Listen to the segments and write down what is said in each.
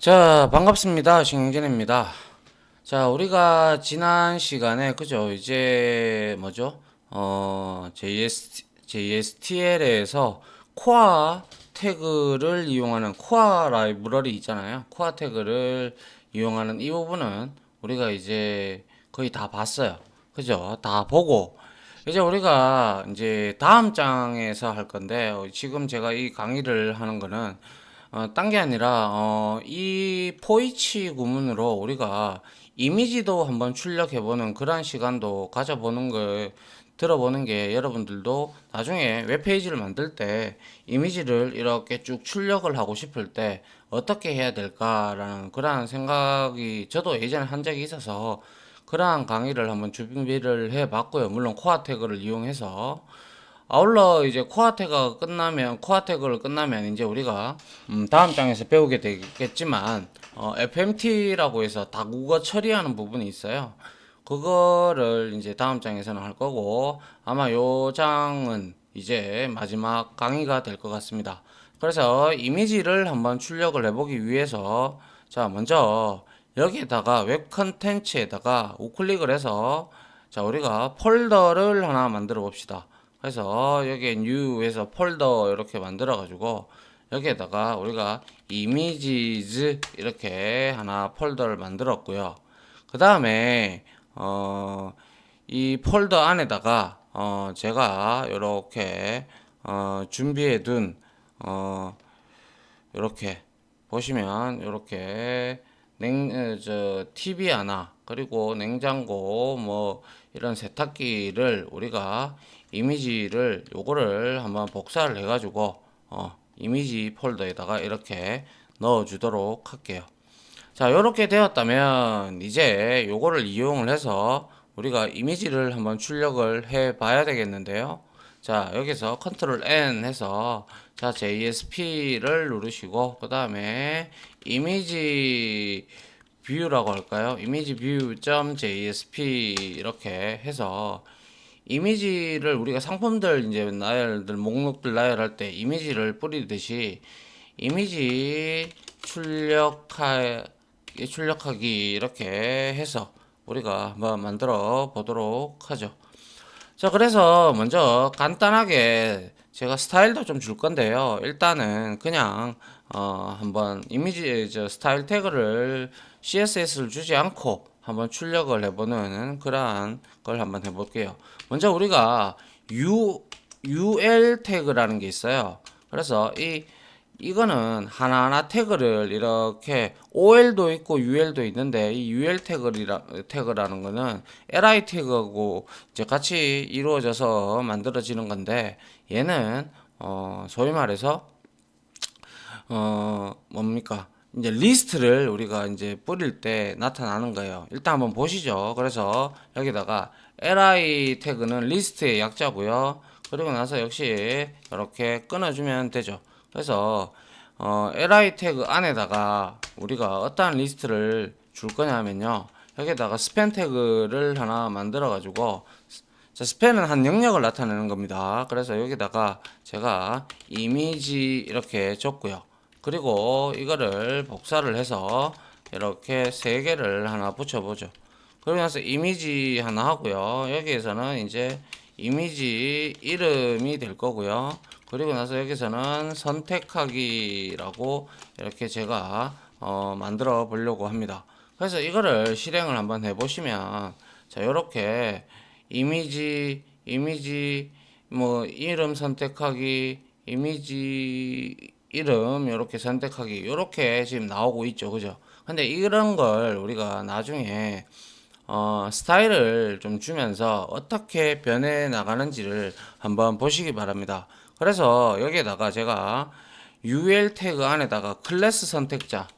자, 반갑습니다. 신경진입니다. 자, 우리가 지난 시간에, 그죠? 이제, 뭐죠? JSTL에서 코어 태그를 이용하는 코어 라이브러리 있잖아요. 코어 태그를 이용하는 이 부분은 우리가 이제 거의 다 봤어요. 그죠? 다 보고, 이제 우리가 이제 다음 장에서 할 건데, 지금 제가 이 강의를 하는 거는 딴 게 아니라 이 포이치 구문으로 우리가 이미지도 한번 출력해보는 그런 시간도 가져보는 거 들어보는 게 여러분들도 나중에 웹페이지를 만들 때 이미지를 이렇게 쭉 출력을 하고 싶을 때 어떻게 해야 될까라는 그러한 생각이 저도 예전에 한 적이 있어서 그러한 강의를 한번 준비를 해봤고요. 물론 코어 태그를 이용해서 아울러 이제 코어 태그를 끝나면 이제 우리가 다음 장에서 배우게 되겠지만 FMT라고 해서 다국어 처리하는 부분이 있어요. 그거를 이제 다음 장에서는 할 거고 아마 요 장은 이제 마지막 강의가 될 것 같습니다. 그래서 이미지를 한번 출력을 해보기 위해서 자 먼저 여기에다가 웹 컨텐츠에다가 우클릭을 해서 자 우리가 폴더를 하나 만들어 봅시다. 그래서 여기에 뉴에서 폴더 이렇게 만들어 가지고 여기에다가 우리가 이미지즈 이렇게 하나 폴더를 만들었고요. 그 다음에 이 폴더 안에다가 제가 이렇게 준비해 둔 이렇게 보시면 이렇게 TV 하나 그리고 냉장고 뭐 이런 세탁기를 우리가 이미지를 요거를 한번 복사를 해가지고 이미지 폴더에다가 이렇게 넣어 주도록 할게요. 자, 이렇게 되었다면 이제 요거를 이용을 해서 우리가 이미지를 한번 출력을 해 봐야 되겠는데요. 자, 여기서 컨트롤 N 해서 자, JSP를 누르시고 그 다음에 이미지 뷰라고 할까요? 이미지 뷰.jsp 이렇게 해서 이미지를 우리가 상품들 이제 나열들 목록들 나열할 때 이미지를 뿌리듯이 이미지 출력하기 이렇게 해서 우리가 한번 만들어 보도록 하죠. 자, 그래서 먼저 간단하게 제가 스타일도 좀 줄 건데요. 일단은 그냥 한번 이미지 스타일 태그를 CSS를 주지 않고 한번 출력을 해보는 그러한 걸 한번 해볼게요. 먼저 우리가 UL 태그라는 게 있어요. 그래서 이거는 하나하나 태그를 이렇게 OL도 있고 UL도 있는데 이 UL 태그라는 거는 LI 태그하고 이제 같이 이루어져서 만들어지는 건데 얘는 소위 말해서 뭡니까? 이제 리스트를 우리가 이제 뿌릴 때 나타나는 거예요. 일단 한번 보시죠. 그래서 여기다가 li 태그는 리스트의 약자고요. 그리고 나서 역시 이렇게 끊어주면 되죠. 그래서 li 태그 안에다가 우리가 어떠한 리스트를 줄 거냐면요. 여기다가 스팬 태그를 하나 만들어 가지고 자, 스팬은 한 영역을 나타내는 겁니다. 그래서 여기다가 제가 이미지 이렇게 줬고요. 그리고 이거를 복사를 해서 이렇게 세 개를 하나 붙여보죠. 그러고 나서 이미지 하나 하고요. 여기에서는 이제 이미지 이름이 될 거고요. 그리고 나서 여기서는 선택하기라고 이렇게 제가 만들어 보려고 합니다. 그래서 이거를 실행을 한번 해보시면 자, 이렇게 이미지 뭐 이름 선택하기 이미지 이름 이렇게 선택하기 이렇게 지금 나오고 있죠, 그죠? 근데 이런 걸 우리가 나중에 스타일을 좀 주면서 어떻게 변해 나가는지를 한번 보시기 바랍니다. 그래서 여기에다가 제가 UL 태그 안에다가 클래스 선택자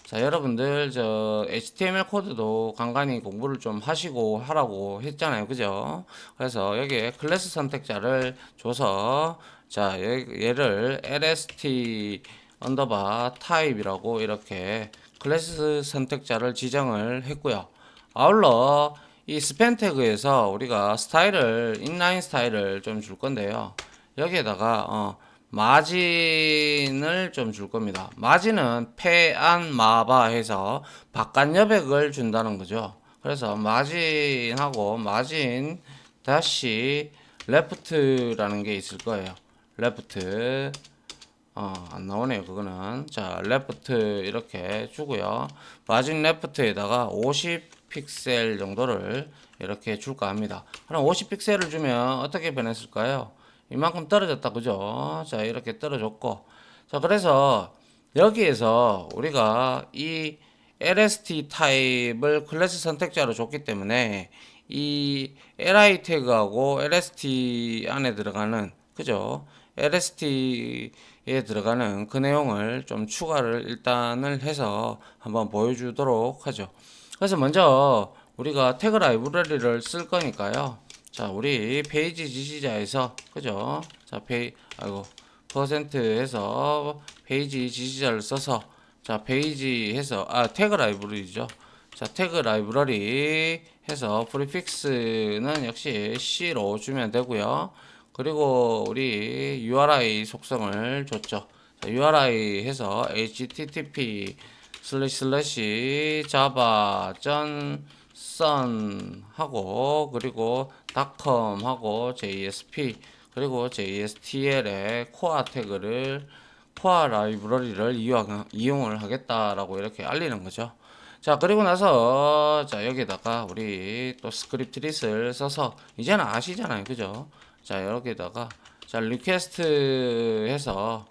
자, 여러분들 저 HTML 코드도 간간히 공부를 좀 하시고 하라고 했잖아요. 그죠? 그래서 여기에 클래스 선택자를 줘서 자, 얘를 lst 언더바 타입이라고 이렇게 클래스 선택자를 지정을 했고요. 아울러 이 스팬 태그에서 우리가 스타일을 인라인 스타일을 좀 줄 건데요. 여기에다가 마진을 좀 줄 겁니다. 마진은 패안 마바 해서 바깥 여백을 준다는 거죠. 그래서 마진하고 마진 다시 레프트라는 게 있을 거예요. 레프트 안 나오네요. 그거는 자 레프트 이렇게 주고요. 마진 레프트에다가 50 픽셀 정도를 이렇게 줄까 합니다. 그럼 50 픽셀을 주면 어떻게 변했을까요? 이만큼 떨어졌다 그죠? 자 이렇게 떨어졌고 자 그래서 여기에서 우리가 이 LST 타입을 클래스 선택자로 줬기 때문에 이 li 태그하고 lst 안에 들어가는 그죠? LST에 들어가는 그 내용을 좀 추가를 일단을 해서 한번 보여주도록 하죠. 그래서 먼저 우리가 태그 라이브러리를 쓸 거니까요. 자, 우리 페이지 지시자에서 그죠? 자, 퍼센트 해서 페이지 지시자를 써서 자, 페이지 해서 태그 라이브러리죠. 자, 태그 라이브러리 해서 프리픽스는 역시 C로 주면 되고요. 그리고 우리 URI 속성을 줬죠. 자, URI 해서 http java sun 하고 그리고 .com 하고 JSP 그리고 JSTL의 코어 태그를 코어 라이브러리를 이용을 하겠다라고 이렇게 알리는 거죠. 자 그리고 나서 자 여기다가 우리 또 스크립트 릿을 써서 이제는 아시잖아요 그죠? 자 여기다가 자 리퀘스트 해서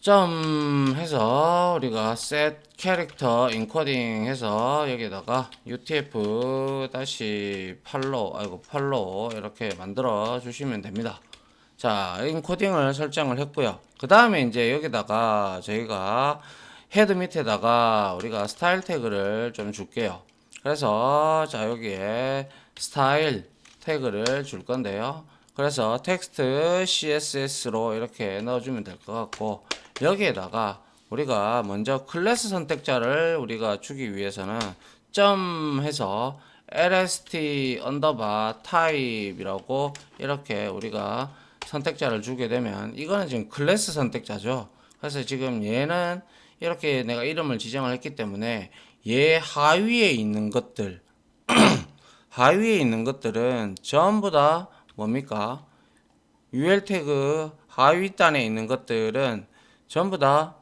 점 해서 우리가 set 캐릭터 인코딩 해서 여기다가 utf 다시 팔로 이렇게 만들어 주시면 됩니다. 자 인코딩을 설정을 했고요. 그 다음에 이제 여기다가 저희가 헤드 밑에다가 우리가 스타일 태그를 좀 줄게요. 그래서 자 여기에 스타일 태그를 줄 건데요. 그래서 텍스트 CSS로 이렇게 넣어주면 될 것 같고 여기에다가 우리가 먼저 클래스 선택자를 우리가 주기 위해서는 점 해서 lst 언더바 타입이라고 이렇게 우리가 선택자를 주게 되면 이거는 지금 클래스 선택자죠. 그래서 지금 얘는 이렇게 내가 이름을 지정을 했기 때문에 얘 하위에 있는 것들 하위에 있는 것들은 전부 다 뭡니까? UL 태그 하위 단에 있는 것들은 전부 다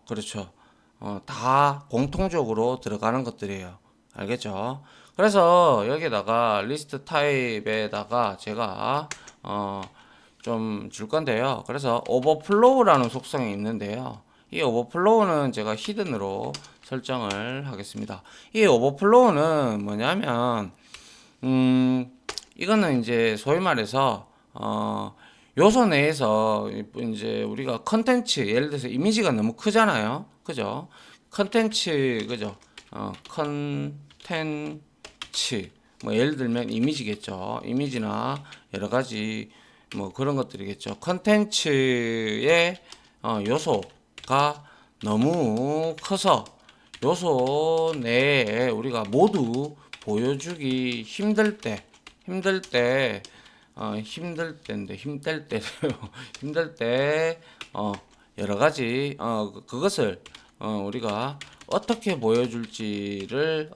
그렇죠. 다 공통적으로 들어가는 것들이에요. 알겠죠? 그래서 여기다가 리스트 타입에다가 제가 좀 줄 건데요. 그래서 오버플로우라는 속성이 있는데요. 이 오버플로우는 제가 히든으로 설정을 하겠습니다. 이 오버플로우는 뭐냐면 이거는 이제 소위 말해서 요소 내에서 이제 우리가 컨텐츠 예를 들어서 이미지가 너무 크잖아요. 그죠? 컨텐츠 그죠? 컨텐츠 뭐 예를 들면 이미지겠죠. 이미지나 여러 가지 뭐 그런 것들이겠죠. 컨텐츠의 요소가 너무 커서 요소 내에 우리가 모두 보여주기 힘들 때 힘들 때인데 힘들 때 힘들 때 여러 가지 그것을 우리가 어떻게 보여줄지를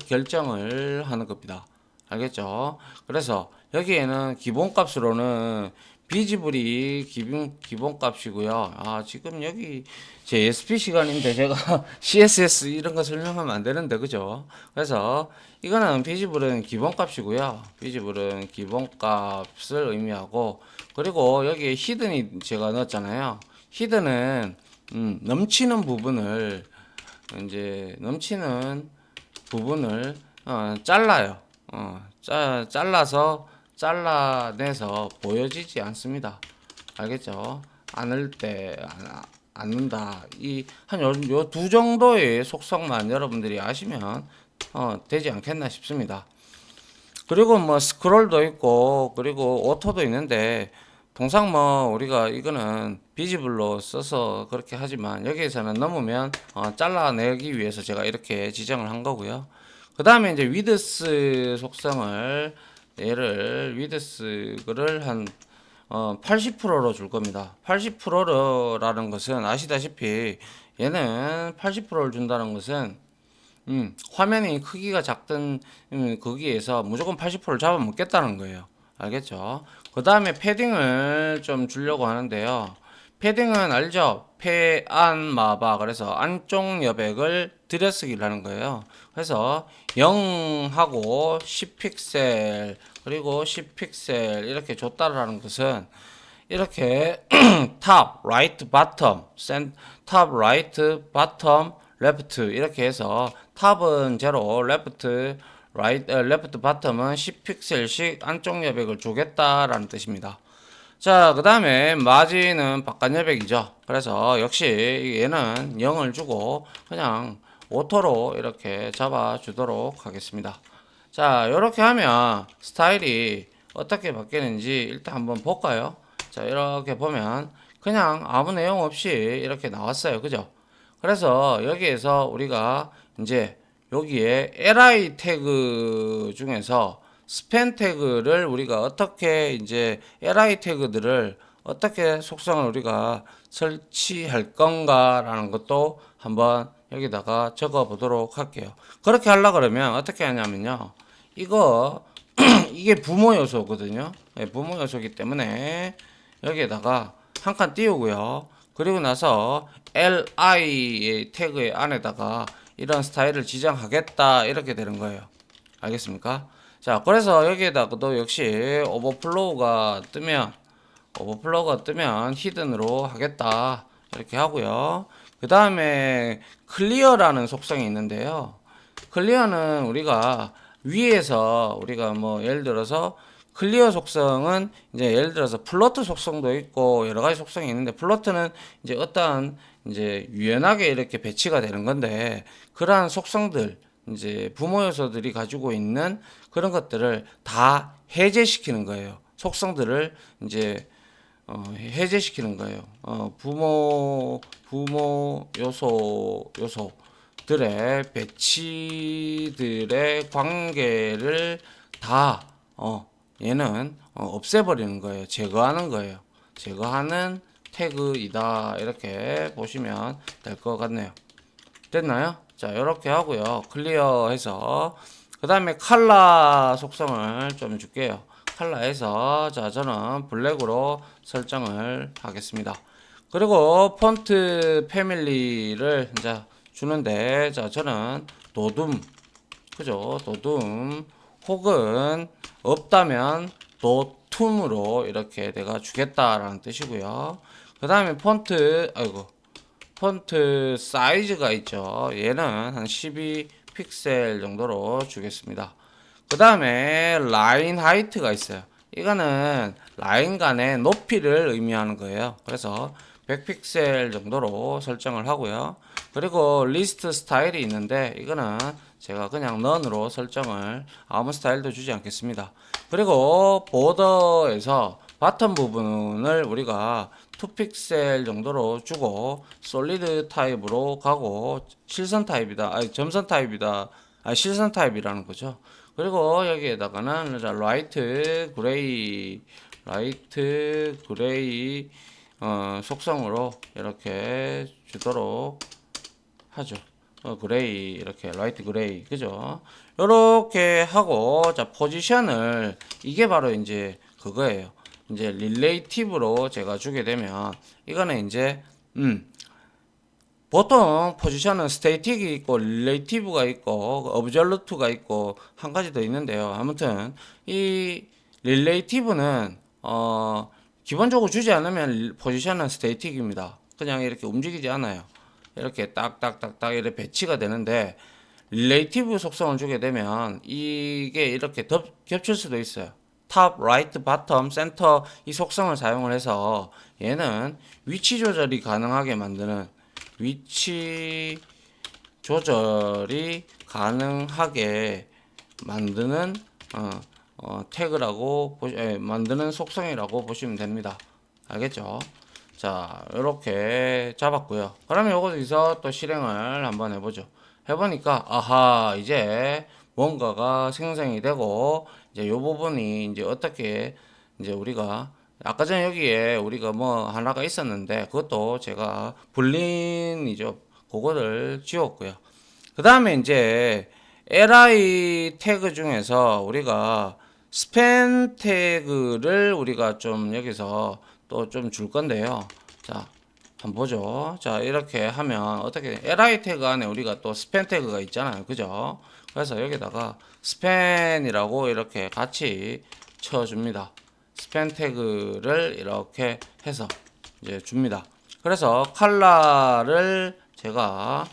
결정을 하는 겁니다. 알겠죠? 그래서 여기에는 기본값으로는 비지블이 기본값이고요. 지금 여기 제 SP 시간인데 제가 CSS 이런 거 설명하면 안 되는데, 그죠? 그래서 이거는 비지블은 기본값이고요. 비지블은 기본값을 의미하고, 그리고 여기 히든이 제가 넣었잖아요. 히든은 넘치는 부분을 잘라요. 잘라내서 보여지지 않습니다. 알겠죠? 않는다. 요 두 정도의 속성만 여러분들이 아시면, 되지 않겠나 싶습니다. 그리고 뭐 스크롤도 있고, 그리고 오토도 있는데, 통상 뭐 우리가 이거는 비지블로 써서 그렇게 하지만 여기에서는 넘으면 잘라내기 위해서 제가 이렇게 지정을 한 거고요. 그 다음에 이제 위드스 속성을 얘를 위드스를 한 80%로 줄 겁니다. 80%라는 것은 아시다시피 얘는 80%를 준다는 것은 화면이 크기가 작든 거기에서 무조건 80%를 잡아먹겠다는 거예요. 알겠죠? 그 다음에 패딩을 좀 주려고 하는데요. 패딩은 알죠? 패안마바 그래서 안쪽 여백을 들여쓰기를 하는 거예요. 그래서 0하고 10픽셀 그리고 10픽셀 이렇게 줬다라는 것은 이렇게 탑, 라이트, 바텀, 탑, 라이트, 바텀, 레프트 이렇게 해서 탑은 제로, 레프트, 레프트, 바텀은 10픽셀씩 안쪽 여백을 주겠다라는 뜻입니다. 자, 그 다음에 마진은 바깥 여백이죠. 그래서 역시 얘는 0을 주고 그냥 오토로 이렇게 잡아주도록 하겠습니다. 자, 이렇게 하면 스타일이 어떻게 바뀌는지 일단 한번 볼까요? 자, 이렇게 보면 그냥 아무 내용 없이 이렇게 나왔어요. 그죠? 그래서 여기에서 우리가 이제 여기에 li 태그 중에서 스팬 태그를 우리가 어떻게 이제 li 태그들을 어떻게 속성을 우리가 설치할 건가라는 것도 한번 여기다가 적어 보도록 할게요. 그렇게 하려 그러면 어떻게 하냐면요. 이거 이게 부모 요소거든요. 네, 부모 요소이기 때문에 여기에다가 한 칸 띄우고요. 그리고 나서 li 태그의 안에다가 이런 스타일을 지정하겠다 이렇게 되는 거예요. 알겠습니까? 자, 그래서 여기에다가도 역시 오버플로우가 뜨면 히든으로 하겠다 이렇게 하고요. 그 다음에 클리어라는 속성이 있는데요. 클리어는 우리가 위에서 우리가 뭐 예를 들어서 클리어 속성은 이제 예를 들어서 플로트 속성도 있고 여러 가지 속성이 있는데 플로트는 이제 어떠한 이제 유연하게 이렇게 배치가 되는 건데 그러한 속성들 이제 부모 요소들이 가지고 있는 그런 것들을 다 해제시키는 거예요. 속성들을 이제 해제시키는 거예요. 부모 요소들의 배치들의 관계를 다 얘는 없애버리는 거예요. 제거하는 거예요. 제거하는 태그이다. 이렇게 보시면 될 것 같네요. 됐나요? 자, 이렇게 하고요. 클리어해서 그 다음에 칼라 속성을 좀 줄게요. 칼라에서 자, 저는 블랙으로 설정을 하겠습니다. 그리고 폰트 패밀리를 이제 주는데 자, 저는 도둠 그죠? 도둠 혹은 없다면 도툼으로 이렇게 내가 주겠다라는 뜻이고요. 그 다음에 폰트 사이즈가 있죠. 얘는 한 12 픽셀 정도로 주겠습니다. 그 다음에 라인 하이트가 있어요. 이거는 라인 간의 높이를 의미하는 거예요. 그래서 100 픽셀 정도로 설정을 하고요. 그리고 리스트 스타일이 있는데 이거는 제가 그냥 넌으로 설정을 아무 스타일도 주지 않겠습니다. 그리고 보더에서 바텀 부분을 우리가 2픽셀 정도로 주고 솔리드 타입으로 가고 실선 타입이다. 아니 점선 타입이다. 아 실선 타입이라는 거죠. 그리고 여기에다가는 라이트 그레이 속성으로 이렇게 주도록 하죠. 그레이 이렇게 라이트 그레이 그죠? 이렇게 하고 자 포지션을 이게 바로 이제 그거예요. 이제 릴레이티브로 제가 주게 되면 이거는 이제 보통 포지션은 스테이틱이 있고 릴레이티브가 있고 어브졸루트가 있고 한 가지 더 있는데요. 아무튼 이 릴레이티브는 기본적으로 주지 않으면 포지션은 스테이틱입니다. 그냥 이렇게 움직이지 않아요. 이렇게 딱딱딱딱 이렇게 배치가 되는데 릴레이티브 속성을 주게 되면 이게 이렇게 겹칠 수도 있어요. 탑, 라이트, 바텀, 센터 이 속성을 사용을 해서 얘는 위치 조절이 가능하게 만드는 위치 조절이 가능하게 만드는 태그라고 만드는 속성이라고 보시면 됩니다. 알겠죠? 자, 이렇게 잡았고요. 그러면 여기서 또 실행을 한번 해보죠. 해보니까 아하 이제 뭔가가 생성이 되고 이제 요 부분이 이제 어떻게 이제 우리가 아까 전에 여기에 우리가 뭐 하나가 있었는데 그것도 제가 불린이죠. 그거를 지웠고요. 그 다음에 이제 li 태그 중에서 우리가 스팬 태그를 우리가 좀 여기서 또 좀 줄 건데요. 자, 한번 보죠. 자, 이렇게 하면 어떻게 li 태그 안에 우리가 또 스팬 태그가 있잖아요. 그죠? 그래서 여기다가 스팬이라고 이렇게 같이 쳐줍니다. 스팬 태그를 이렇게 해서 이제 줍니다. 그래서 컬러를 제가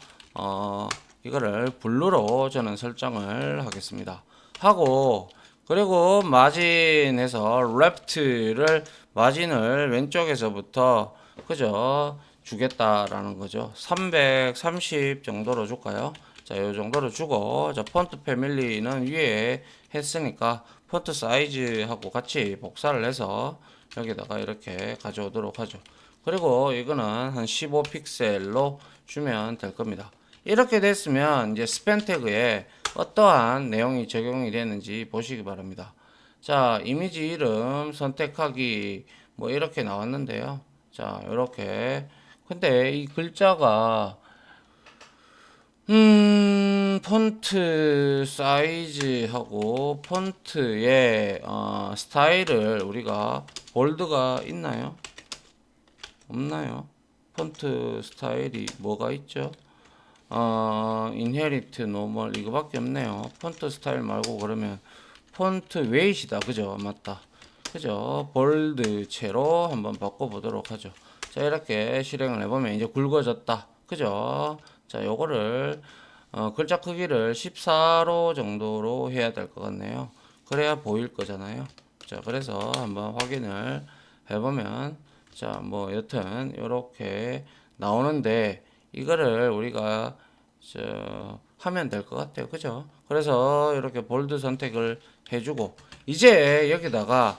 이거를 블루로 저는 설정을 하겠습니다. 하고 그리고 마진에서 레프트를 마진을 왼쪽에서부터 그죠 주겠다라는 거죠. 330 정도로 줄까요? 자, 요 정도로 주고 자, 폰트 패밀리는 위에 했으니까 폰트 사이즈하고 같이 복사를 해서 여기다가 이렇게 가져오도록 하죠. 그리고 이거는 한 15픽셀로 주면 될 겁니다. 이렇게 됐으면 이제 스팬 태그에 어떠한 내용이 적용이 되는지 보시기 바랍니다. 자, 이미지 이름 선택하기 뭐 이렇게 나왔는데요. 자, 이렇게 근데 이 글자가 폰트 사이즈하고 폰트의 스타일을 우리가 볼드가 있나요? 없나요? 폰트 스타일이 뭐가 있죠? 인헤리트 노멀 이거밖에 없네요. 폰트 스타일 말고 그러면 폰트 웨이트다. 그죠? 맞다. 그죠? 볼드 채로 한번 바꿔보도록 하죠. 자, 이렇게 실행을 해보면 이제 굵어졌다. 그죠? 자, 요거를 글자 크기를 14로 정도로 해야 될 것 같네요. 그래야 보일 거잖아요. 자, 그래서 한번 확인을 해보면 자, 뭐 여튼 요렇게 나오는데 이거를 우리가 하면 될 것 같아요. 그죠? 그래서 이렇게 볼드 선택을 해주고 이제 여기다가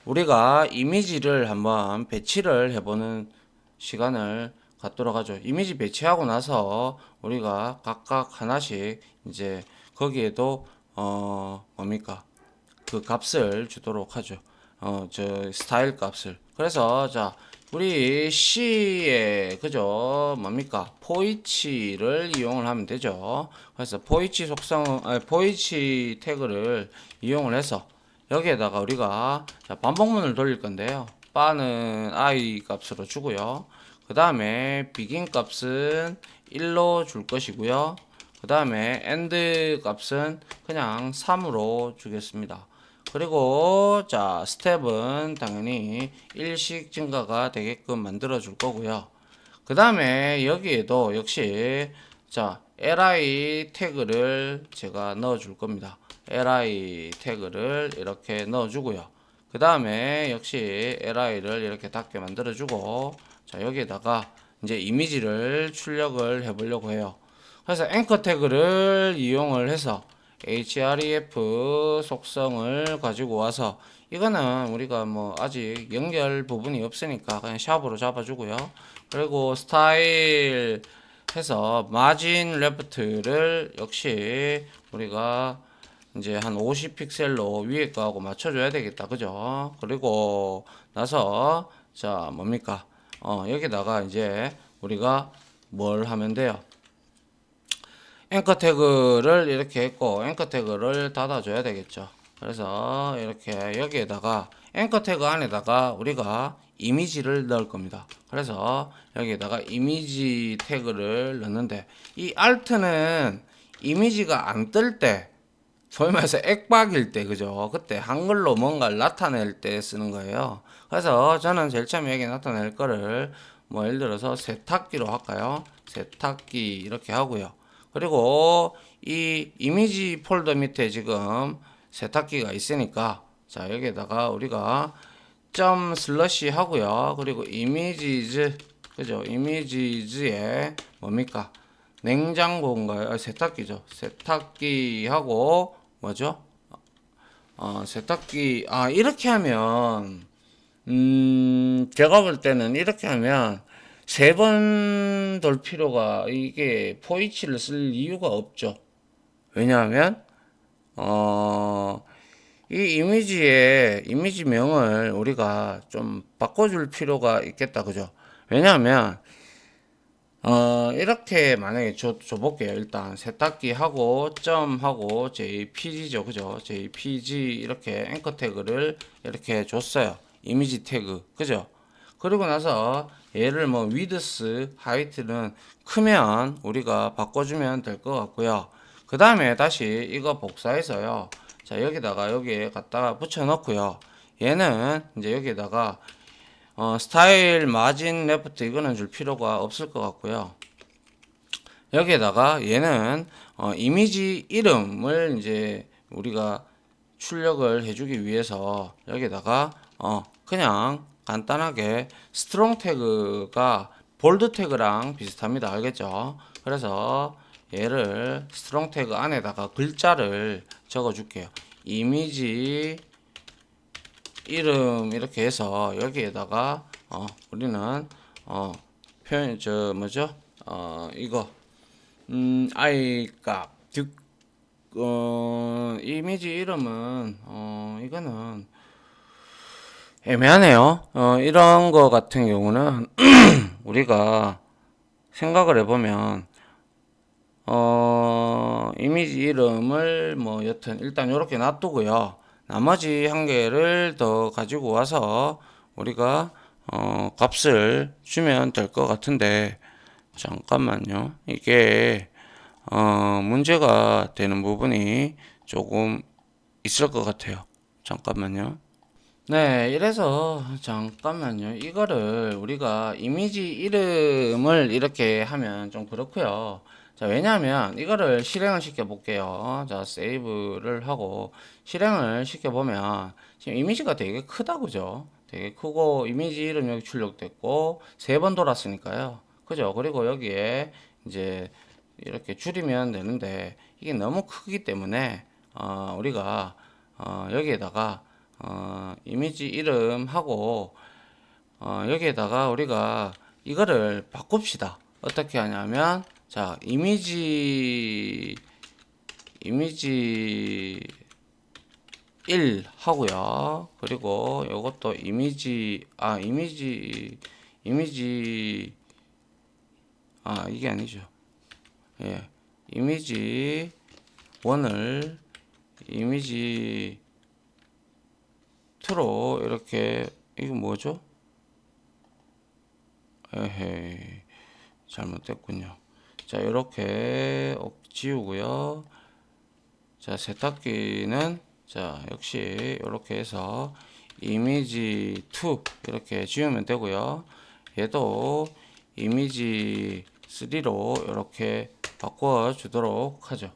우리가 이미지를 한번 배치를 해보는 시간을 갖도록 하죠. 이미지 배치하고 나서 우리가 각각 하나씩 이제 거기에도 뭡니까? 그 값을 주도록 하죠. 저 스타일 값을. 그래서 자, 우리 C에 그죠? 뭡니까? 포이치를 이용을 하면 되죠. 그래서 포이치 속성, 포이치 태그를 이용을 해서 여기에다가 우리가 자, 반복문을 돌릴 건데요. 바는 i 값으로 주고요. 그 다음에 begin 값은 1로 줄 것이고요. 그 다음에 end 값은 그냥 3으로 주겠습니다. 그리고 자 스텝은 당연히 일씩 증가가 되게끔 만들어 줄 거고요. 그 다음에 여기에도 역시 자 li 태그를 제가 넣어 줄 겁니다. li 태그를 이렇게 넣어 주고요. 그 다음에 역시 li를 이렇게 닫게 만들어 주고 자 여기에다가 이제 이미지를 출력을 해 보려고 해요. 그래서 앵커 태그를 이용을 해서 href 속성을 가지고 와서 이거는 우리가 뭐 아직 연결 부분이 없으니까 그냥 샵으로 잡아주고요. 그리고 스타일 해서 마진 레프트를 역시 우리가 이제 한 50픽셀로 위에 거하고 맞춰줘야 되겠다. 그죠? 그리고 나서 자 뭡니까? 여기다가 이제 우리가 뭘 하면 돼요? 앵커 태그를 이렇게 했고 앵커 태그를 닫아줘야 되겠죠. 그래서 이렇게 여기에다가 앵커 태그 안에다가 우리가 이미지를 넣을 겁니다. 그래서 여기에다가 이미지 태그를 넣는데 이 alt는 이미지가 안 뜰 때 소위 말해서 액박일 때 그죠? 그때 한글로 뭔가를 나타낼 때 쓰는 거예요. 그래서 저는 제일 처음에 여기 나타낼 거를 뭐 예를 들어서 세탁기로 할까요? 세탁기 이렇게 하고요. 그리고 이 이미지 폴더 밑에 지금 세탁기가 있으니까 자 여기에다가 우리가 점 슬러시 하고요. 그리고 이미지즈 그죠? 이미지즈에 뭡니까? 냉장고인가요? 세탁기죠. 세탁기 하고 뭐죠? 세탁기 이렇게 하면 제가 볼 때는 이렇게 하면 세 번 돌 필요가 이게 포이치를 쓸 이유가 없죠. 왜냐하면 이 이미지의 이미지명을 우리가 좀 바꿔줄 필요가 있겠다, 그죠? 왜냐하면 이렇게 만약에 줘볼게요. 일단 세탁기 하고 점하고 JPG죠, 그죠? JPG 이렇게 앵커 태그를 이렇게 줬어요. 이미지 태그, 그죠? 그리고 나서 얘를 뭐 위드스, 하이트는 크면 우리가 바꿔주면 될 것 같고요. 그 다음에 다시 이거 복사해서요. 자, 여기다가 여기에 갖다가 붙여 넣고요. 얘는 이제 여기다가 스타일 마진 레프트 이거는 줄 필요가 없을 것 같고요. 여기에다가 얘는 이미지 이름을 이제 우리가 출력을 해주기 위해서 여기에다가 그냥 간단하게 스트롱 태그가 볼드 태그랑 비슷합니다. 알겠죠? 그래서 얘를 스트롱 태그 안에다가 글자를 적어 줄게요. 이미지 이름 이렇게 해서 여기에다가 우리는 표현 저 뭐죠? 이거 i 값 즉 이미지 이름은 이거는 애매하네요. 이런 거 같은 경우는 우리가 생각을 해보면 이미지 이름을 뭐 여튼 일단 이렇게 놔두고요. 나머지 한 개를 더 가지고 와서 우리가 값을 주면 될 것 같은데 잠깐만요. 이게 문제가 되는 부분이 조금 있을 것 같아요. 잠깐만요. 네, 이래서 잠깐만요. 이거를 우리가 이미지 이름을 이렇게 하면 좀 그렇고요. 자, 왜냐하면 이거를 실행을 시켜 볼게요. 자, 세이브를 하고 실행을 시켜 보면 지금 이미지가 되게 크다, 그죠? 되게 크고 이미지 이름 여기 출력됐고 세 번 돌았으니까요. 그죠? 그리고 여기에 이제 이렇게 줄이면 되는데 이게 너무 크기 때문에 우리가 여기에다가 이미지 이름하고 여기에다가 우리가 이거를 바꿉시다. 어떻게 하냐면 자 이미지 1 하고요. 그리고 요것도 이미지 이게 아니죠. 예. 이미지 1을 이미지 2로 이렇게 이거 뭐죠? 에헤이 잘못됐군요. 자 이렇게 지우고요. 자 세탁기는 자 역시 이렇게 해서 이미지 2 이렇게 지우면 되고요. 얘도 이미지 3로 이렇게 바꿔 주도록 하죠.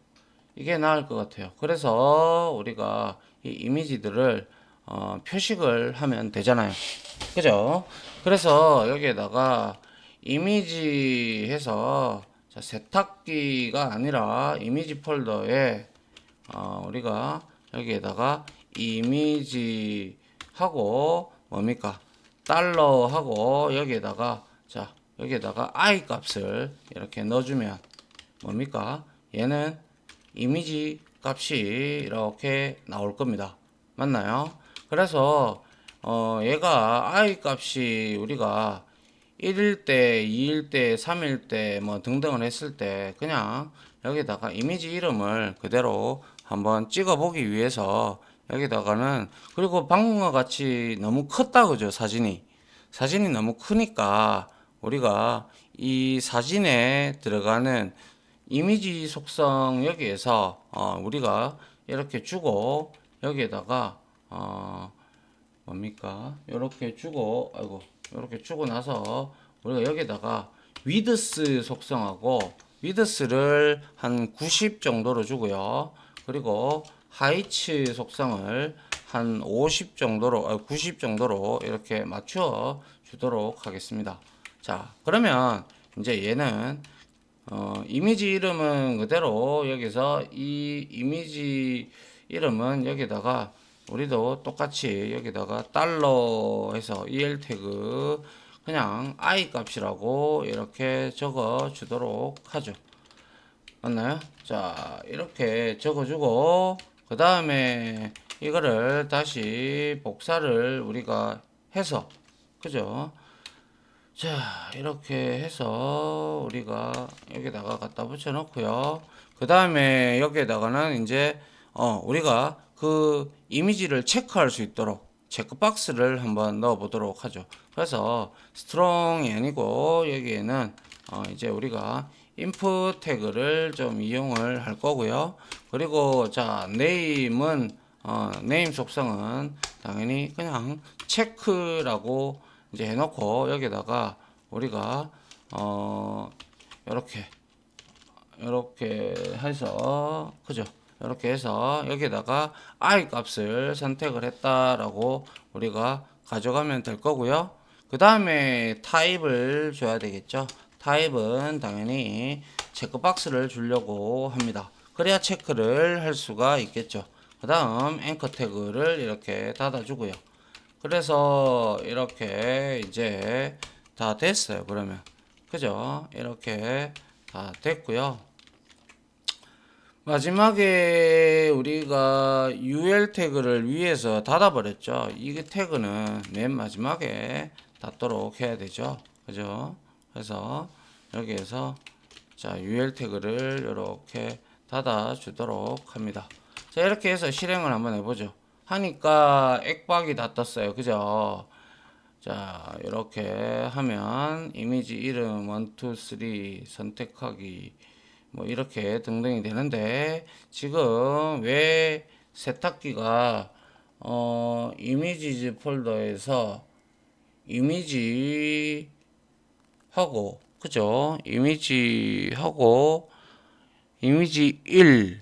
이게 나을 것 같아요. 그래서 우리가 이 이미지들을 표식을 하면 되잖아요. 그죠? 그래서 여기에다가 이미지 해서 자, 세탁기가 아니라 이미지 폴더에 우리가 여기에다가 이미지 하고 뭡니까? 달러 하고 여기에다가 자 여기에다가 i 값을 이렇게 넣어주면 뭡니까? 얘는 이미지 값이 이렇게 나올 겁니다. 맞나요? 그래서 얘가 i 값이 우리가 1일 때, 2일 때, 3일 때 뭐 등등을 했을 때 그냥 여기다가 이미지 이름을 그대로 한번 찍어 보기 위해서 여기다가는 그리고 방금과 같이 너무 컸다 그죠 사진이 너무 크니까 우리가 이 사진에 들어가는 이미지 속성 여기에서 우리가 이렇게 주고 여기에다가 뭡니까 이렇게 주고 아이고 이렇게 주고 나서 우리가 여기에다가 위드스 속성하고 위드스를 한 90 정도로 주고요. 그리고 하이츠 속성을 한 50 정도로 90 정도로 이렇게 맞춰 주도록 하겠습니다. 자 그러면 이제 얘는 이미지 이름은 그대로 여기서 이 이미지 이름은 여기다가 우리도 똑같이 여기다가 달러 해서 el 태그 그냥 i 값이라고 이렇게 적어 주도록 하죠. 맞나요? 자, 이렇게 적어주고, 그 다음에 이거를 다시 복사를 우리가 해서, 그죠? 자, 이렇게 해서 우리가 여기다가 갖다 붙여 놓고요. 그 다음에 여기에다가는 이제, 우리가 그 이미지를 체크할 수 있도록 체크박스를 한번 넣어 보도록 하죠. 그래서 스트롱이 아니고 여기에는 이제 우리가 input 태그를 좀 이용을 할 거고요. 그리고 자, name은 name 속성은 당연히 그냥 체크라고 이제 해놓고 여기다가 우리가 이렇게 해서 그죠? 이렇게 해서 여기다가 i 값을 선택을 했다라고 우리가 가져가면 될 거고요. 그 다음에 타입을 줘야 되겠죠. 타입은 당연히 체크박스를 주려고 합니다. 그래야 체크를 할 수가 있겠죠. 그 다음 앵커 태그를 이렇게 닫아주고요. 그래서 이렇게 이제 다 됐어요. 그러면 그죠? 이렇게 다 됐고요. 마지막에 우리가 UL 태그를 위에서 닫아버렸죠. 이 태그는 맨 마지막에 닫도록 해야 되죠. 그죠? 그래서 여기에서 자, UL 태그를 이렇게 닫아 주도록 합니다. 자, 이렇게 해서 실행을 한번 해보죠. 하니까 액박이 다 떴어요. 그죠? 자, 이렇게 하면 이미지 이름 1, 2, 3 선택하기 뭐 이렇게 등등이 되는데 지금 왜 세탁기가 이미지즈 폴더에서 이미지 하고 그죠? 이미지하고 이미지 1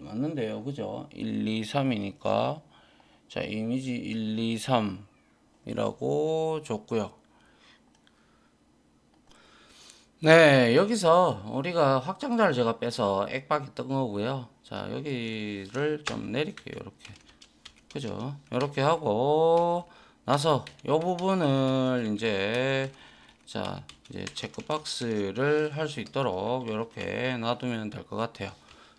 맞는데요. 그죠? 1, 2, 3이니까 자, 이미지 1, 2, 3이라고 줬고요. 네, 여기서 우리가 확장자를 제가 빼서 액박이 뜬 거고요. 자, 여기를 좀 내릴게요. 이렇게. 그죠? 이렇게 하고 나서 이 부분을 이제 자, 이제 체크박스를 할 수 있도록 이렇게 놔두면 될 것 같아요.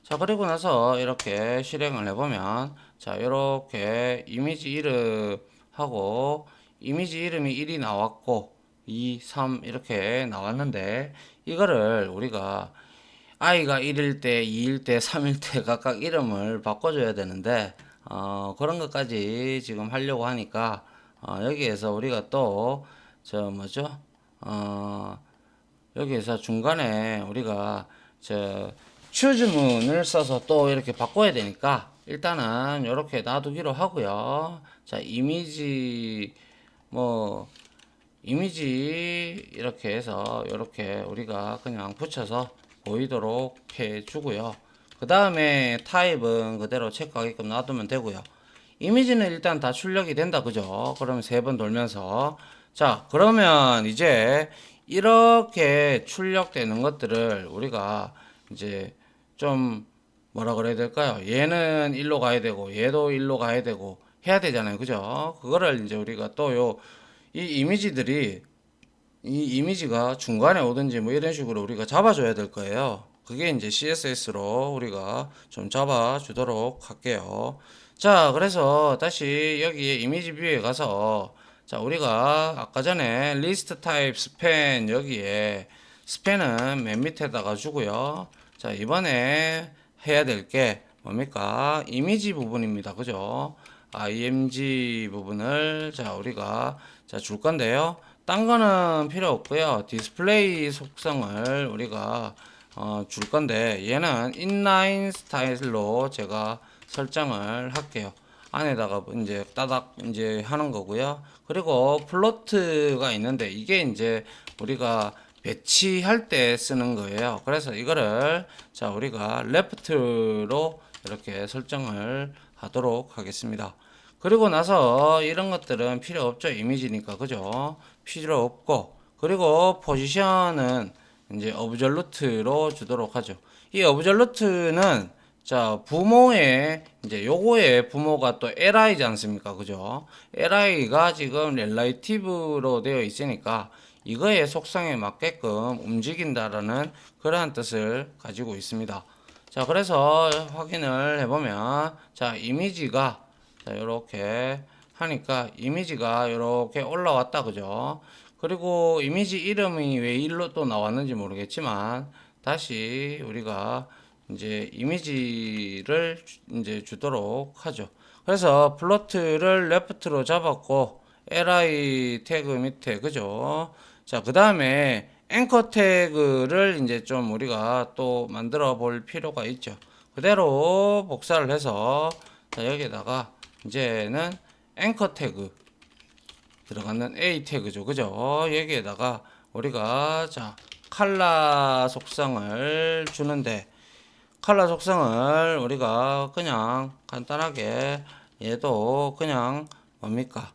자, 그리고 나서 이렇게 실행을 해보면 자, 이렇게 이미지 이름하고 이미지 이름이 1이 나왔고 2, 3 이렇게 나왔는데 이거를 우리가 i가 1일 때, 2일 때, 3일 때 각각 이름을 바꿔줘야 되는데 그런 것까지 지금 하려고 하니까 여기에서 우리가 또 저 뭐죠? 여기에서 중간에 우리가 저 추즈문을 써서 또 이렇게 바꿔야 되니까 일단은 이렇게 놔두기로 하고요. 자, 뭐 이미지 이렇게 해서 이렇게 우리가 그냥 붙여서 보이도록 해 주고요. 그 다음에 타입은 그대로 체크하게끔 놔두면 되고요. 이미지는 일단 다 출력이 된다. 그죠? 그러면 세 번 돌면서 자, 그러면 이제 이렇게 출력되는 것들을 우리가 이제 좀 뭐라 그래야 될까요? 얘는 일로 가야 되고 얘도 일로 가야 되고 해야 되잖아요. 그죠? 그거를 이제 우리가 또 이 이미지들이 이 이미지가 중간에 오든지 뭐 이런 식으로 우리가 잡아줘야 될 거예요. 그게 이제 CSS로 우리가 좀 잡아주도록 할게요. 자, 그래서 다시 여기 이미지 뷰에 가서 자, 우리가 아까 전에 리스트 타입 스팬 여기에 스팬은 맨 밑에다가 주고요. 자, 이번에 해야 될 게 뭡니까? 이미지 부분입니다. 그죠? img 부분을 자, 우리가 자, 줄 건데요. 딴 거는 필요 없고요. 디스플레이 속성을 우리가 줄 건데 얘는 인라인 스타일로 제가 설정을 할게요. 안에다가 이제 따닥 이제 하는 거고요. 그리고 플로트가 있는데 이게 이제 우리가 배치할 때 쓰는 거예요. 그래서 이거를 자, 우리가 레프트로 이렇게 설정을 하도록 하겠습니다. 그리고 나서 이런 것들은 필요 없죠. 이미지니까. 그죠? 필요 없고. 그리고 포지션은 이제 어브졸루트로 주도록 하죠. 이 어브졸루트는 자, 부모의 이제 요거의 부모가 또 li지 않습니까? 그죠? li가 지금 렐라티브로 되어 있으니까 이거의 속성에 맞게끔 움직인다라는 그러한 뜻을 가지고 있습니다. 자, 그래서 확인을 해보면, 자, 이미지가, 자, 요렇게 하니까 이미지가 요렇게 올라왔다, 그죠? 그리고 이미지 이름이 왜 일로 또 나왔는지 모르겠지만, 다시 우리가 이제 이미지를 이제 주도록 하죠. 그래서 플로트를 레프트로 잡았고, li 태그 밑에, 그죠? 자, 그 다음에 앵커 태그를 이제 좀 우리가 또 만들어 볼 필요가 있죠. 그대로 복사를 해서 자, 여기에다가 이제는 앵커 태그 들어가는 A 태그죠. 그죠? 여기에다가 우리가 자, 칼라 속성을 주는데 칼라 속성을 우리가 그냥 간단하게 얘도 그냥 뭡니까?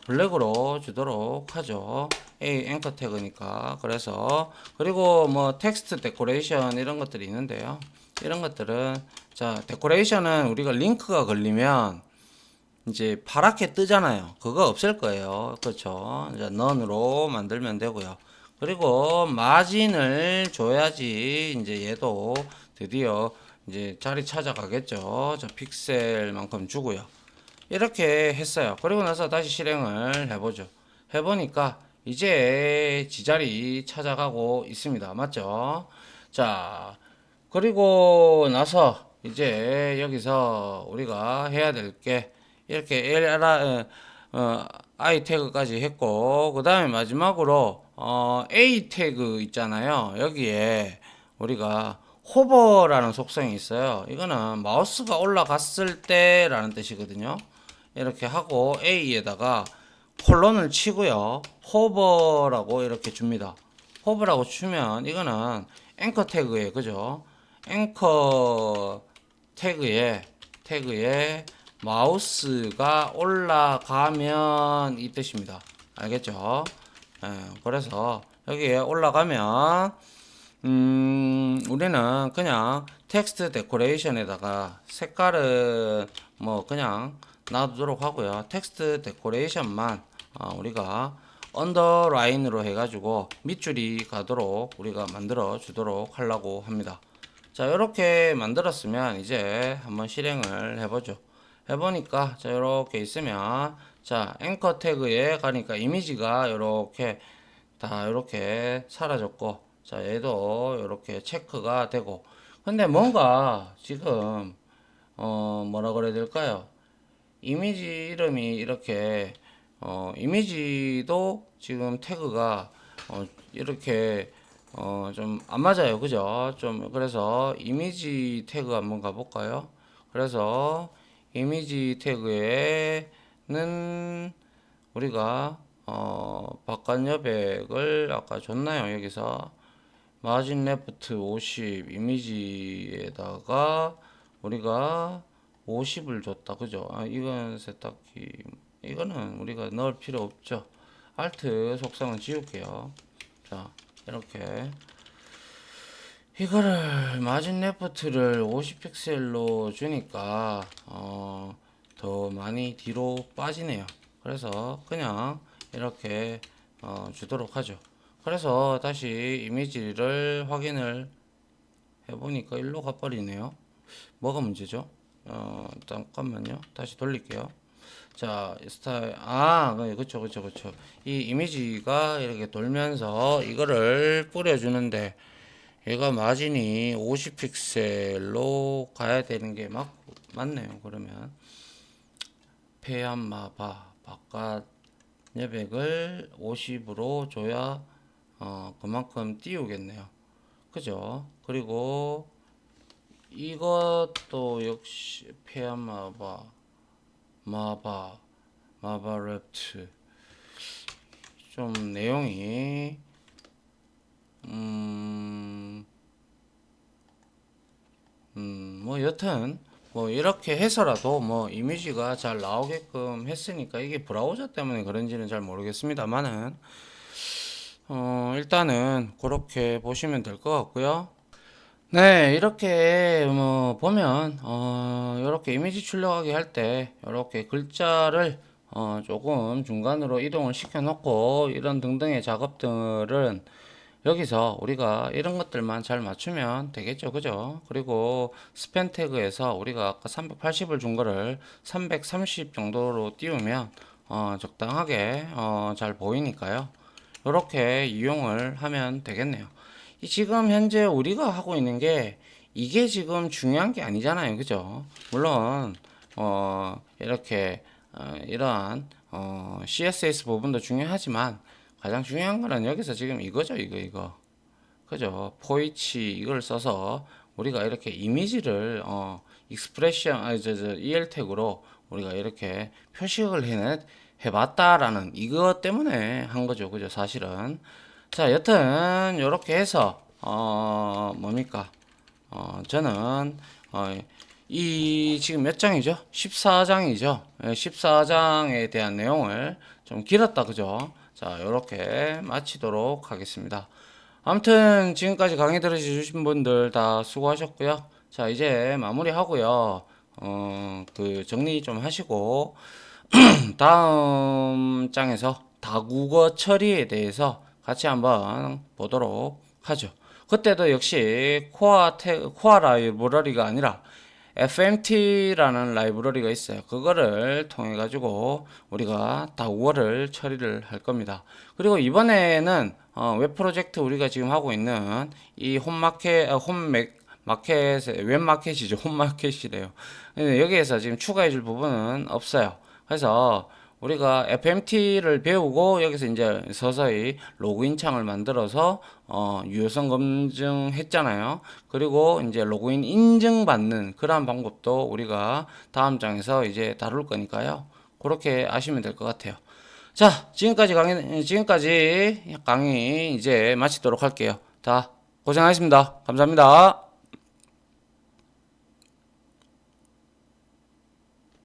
블랙으로 주도록 하죠. A 앵커 태그니까. 그래서 그리고 뭐 텍스트 데코레이션 이런 것들이 있는데요. 이런 것들은 자, 데코레이션은 우리가 링크가 걸리면 이제 파랗게 뜨잖아요. 그거 없앨 거예요. 그렇죠. 이제 넌으로 만들면 되고요. 그리고 마진을 줘야지 이제 얘도 드디어 이제 자리 찾아가겠죠. 자, 픽셀만큼 주고요. 이렇게 했어요. 그리고 나서 다시 실행을 해보죠. 해보니까 이제 지자리 찾아가고 있습니다. 맞죠? 자, 그리고 나서 이제 여기서 우리가 해야 될 게 이렇게 I 태그까지 했고 그 다음에 마지막으로 A 태그 있잖아요. 여기에 우리가 호버라는 속성이 있어요. 이거는 마우스가 올라갔을 때라는 뜻이거든요. 이렇게 하고 A에다가 콜론을 치고요. 호버라고 이렇게 줍니다. 호버라고 주면 이거는 앵커 태그에 그죠? 앵커 태그에 마우스가 올라가면 이 뜻입니다. 알겠죠? 예, 그래서 여기에 올라가면 우리는 그냥 텍스트 데코레이션에다가 색깔은 뭐 그냥 놔두도록 하고요. 텍스트 데코레이션만 우리가 언더라인으로 해가지고 밑줄이 가도록 우리가 만들어 주도록 하려고 합니다. 자, 이렇게 만들었으면 이제 한번 실행을 해보죠. 해보니까 자, 이렇게 있으면 자, 앵커 태그에 가니까 이미지가 이렇게 다 이렇게 사라졌고 자, 얘도 이렇게 체크가 되고 근데 뭔가 지금 뭐라 그래야 될까요? 이미지 이름이 이렇게 이미지도 지금 태그가 이렇게 좀 안 맞아요. 그죠? 좀 그래서 이미지 태그 한번 가볼까요? 그래서 이미지 태그에는 우리가 바깥 여백을 아까 줬나요? 여기서 마진 레프트 50 이미지에다가 우리가 50을 줬다. 그죠? 이건 세탁기 이거는 우리가 넣을 필요 없죠. 알트 속성은 지울게요. 자, 이렇게 이거를 마진 레프트를 50 픽셀로 주니까 더 많이 뒤로 빠지네요. 그래서 그냥 이렇게 주도록 하죠. 그래서 다시 이미지를 확인을 해보니까 일로 가버리네요. 뭐가 문제죠? 잠깐만요. 다시 돌릴게요. 자, 스타일, 그쵸. 이 이미지가 이렇게 돌면서 이거를 뿌려주는데, 얘가 마진이 50 픽셀로 가야 되는 게 맞네요. 그러면, 페안마바, 바깥 여백을 50으로 줘야, 그만큼 띄우겠네요. 그죠? 그리고, 이것도 역시, 마바 마바랩트 좀 내용이 뭐 여튼 뭐 이렇게 해서라도 뭐 이미지가 잘 나오게끔 했으니까 이게 브라우저 때문에 그런지는 잘 모르겠습니다만은 일단은 그렇게 보시면 될 것 같고요. 네, 이렇게 뭐 보면 이렇게 이미지 출력하기 할 때 이렇게 글자를 조금 중간으로 이동을 시켜 놓고 이런 등등의 작업들은 여기서 우리가 이런 것들만 잘 맞추면 되겠죠. 그죠? 그리고 스팬 태그에서 우리가 아까 380을 준 거를 330 정도로 띄우면 적당하게 잘 보이니까요. 이렇게 이용을 하면 되겠네요. 이 지금 현재 우리가 하고 있는 게 이게 지금 중요한 게 아니잖아요. 그죠? 물론 이렇게 이러한 CSS 부분도 중요하지만 가장 중요한 거는 여기서 지금 이거죠. 이거. 그죠? 포이치 이걸 써서 우리가 이렇게 이미지를 익스프레션 EL 태그로 우리가 이렇게 표식을 해봤다라는 이것 때문에 한 거죠. 그죠? 사실은. 자, 여튼 이렇게 해서 뭡니까? 저는 이 지금 몇 장이죠? 14장이죠. 14장에 대한 내용을 좀 길었다. 그죠? 자, 이렇게 마치도록 하겠습니다. 아무튼 지금까지 강의 들어주신 분들 다 수고하셨고요. 자, 이제 마무리하고요. 그 정리 좀 하시고 다음 장에서 다국어 처리에 대해서 같이 한번 보도록 하죠. 그때도 역시 코어 라이브러리가 아니라 FMT라는 라이브러리가 있어요. 그거를 통해 가지고 우리가 다국어를 처리를 할 겁니다. 그리고 이번에는 웹 프로젝트 우리가 지금 하고 있는 이 웹 마켓이죠. 홈 마켓이래요. 여기에서 지금 추가해 줄 부분은 없어요. 그래서 우리가 FMT를 배우고 여기서 이제 서서히 로그인 창을 만들어서 유효성 검증했잖아요. 그리고 이제 로그인 인증받는 그러한 방법도 우리가 다음 장에서 이제 다룰 거니까요. 그렇게 아시면 될 것 같아요. 자, 지금까지 강의 이제 마치도록 할게요. 다 고생하셨습니다. 감사합니다.